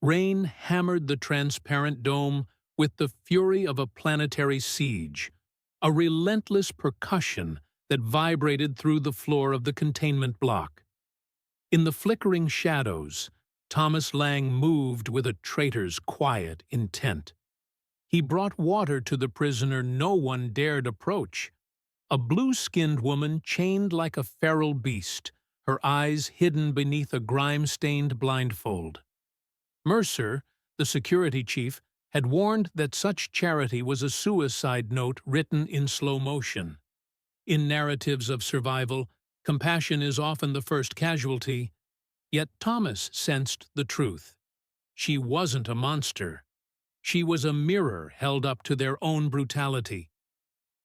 Rain hammered the transparent dome with the fury of a planetary siege, a relentless percussion that vibrated through the floor of the containment block. In the flickering shadows, Thomas Lang moved with a traitor's quiet intent. He brought water to the prisoner no one dared approach, a blue-skinned woman chained like a feral beast, her eyes hidden beneath a grime-stained blindfold. Mercer, the security chief, had warned that such charity was a suicide note written in slow motion. In narratives of survival, compassion is often the first casualty, yet Thomas sensed the truth. She wasn't a monster. She was a mirror held up to their own brutality.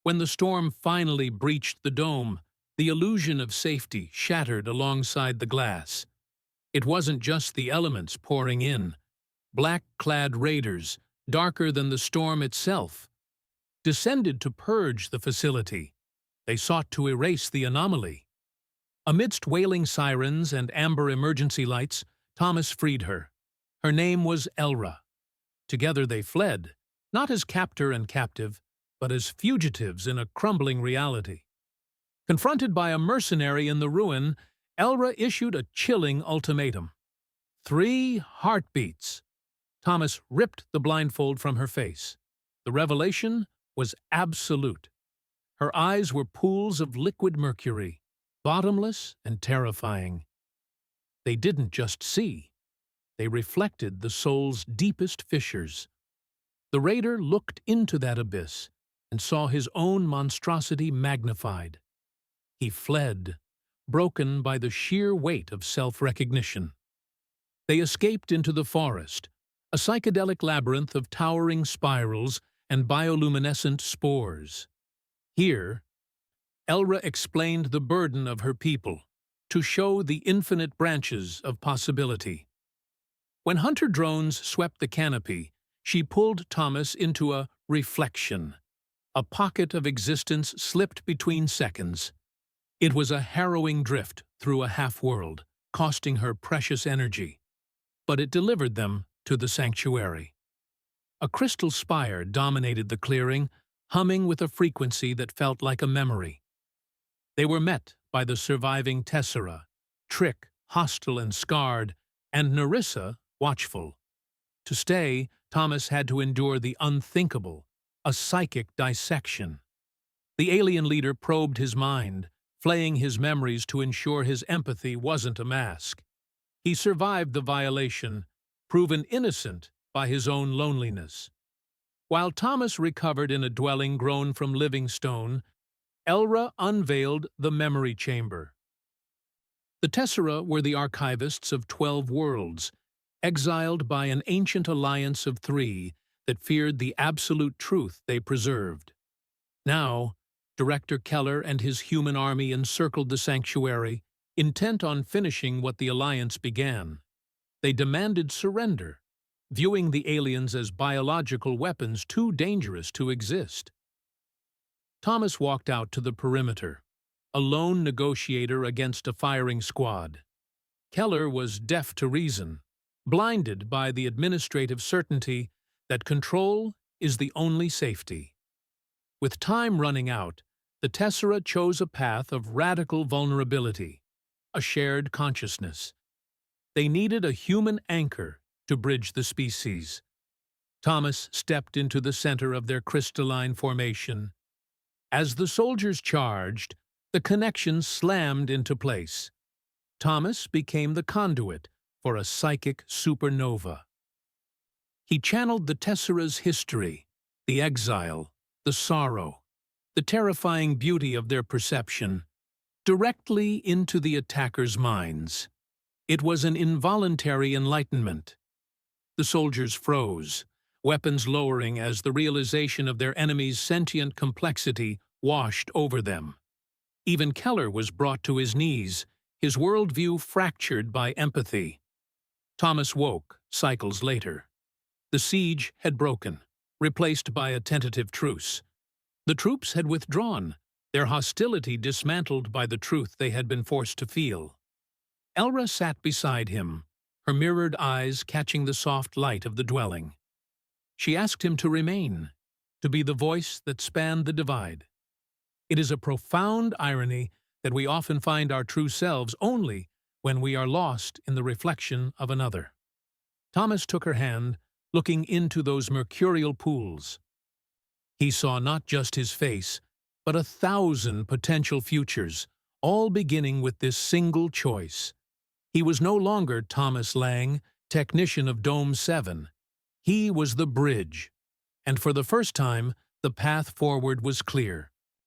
When the storm finally breached the dome, the illusion of safety shattered alongside the glass. It wasn't just the elements pouring in. Black-clad raiders, darker than the storm itself, descended to purge the facility. They sought to erase the anomaly. Amidst wailing sirens and amber emergency lights, Thomas freed her. Her name was Elra. Together they fled, not as captor and captive, but as fugitives in a crumbling reality. Confronted by a mercenary in the ruin, Elra issued a chilling ultimatum. 3 heartbeats. Thomas ripped the blindfold from her face. The revelation was absolute. Her eyes were pools of liquid mercury, bottomless and terrifying. They didn't just see. They reflected the soul's deepest fissures. The raider looked into that abyss and saw his own monstrosity magnified. He fled, broken by the sheer weight of self-recognition. They escaped into the forest, a psychedelic labyrinth of towering spirals and bioluminescent spores. Here, Elra explained the burden of her people, to show the infinite branches of possibility. When hunter drones swept the canopy, she pulled Thomas into a reflection. A pocket of existence slipped between seconds. It was a harrowing drift through a half-world, costing her precious energy. But it delivered them to the sanctuary. A crystal spire dominated the clearing, humming with a frequency that felt like a memory. They were met by the surviving Tessera, Trick, hostile and scarred, and Narissa, watchful. To stay, Thomas had to endure the unthinkable, a psychic dissection. The alien leader probed his mind, flaying his memories to ensure his empathy wasn't a mask. He survived the violation, proven innocent by his own loneliness. While Thomas recovered in a dwelling grown from living stone, Elra unveiled the memory chamber. The Tessera were the archivists of 12 worlds, exiled by an ancient alliance of 3 that feared the absolute truth they preserved. Now, Director Keller and his human army encircled the sanctuary, intent on finishing what the alliance began. They demanded surrender, viewing the aliens as biological weapons too dangerous to exist. Thomas walked out to the perimeter, a lone negotiator against a firing squad. Keller was deaf to reason, blinded by the administrative certainty that control is the only safety. With time running out, the Tessera chose a path of radical vulnerability, a shared consciousness. They needed a human anchor to bridge the species. Thomas stepped into the center of their crystalline formation. As the soldiers charged, the connection slammed into place. Thomas became the conduit for a psychic supernova. He channeled the Tessera's history, the exile, the sorrow, the terrifying beauty of their perception, directly into the attackers' minds. It was an involuntary enlightenment. The soldiers froze, weapons lowering as the realization of their enemy's sentient complexity washed over them. Even Keller was brought to his knees, his worldview fractured by empathy. Thomas woke cycles later. The siege had broken, replaced by a tentative truce. The troops had withdrawn, their hostility dismantled by the truth they had been forced to feel. Elra sat beside him, her mirrored eyes catching the soft light of the dwelling. She asked him to remain, to be the voice that spanned the divide. It is a profound irony that we often find our true selves only when we are lost in the reflection of another. Thomas took her hand, looking into those mercurial pools. He saw not just his face, but 1,000 potential futures, all beginning with this single choice. He was no longer Thomas Lang, technician of Dome 7. He was the bridge, and for the first time, the path forward was clear.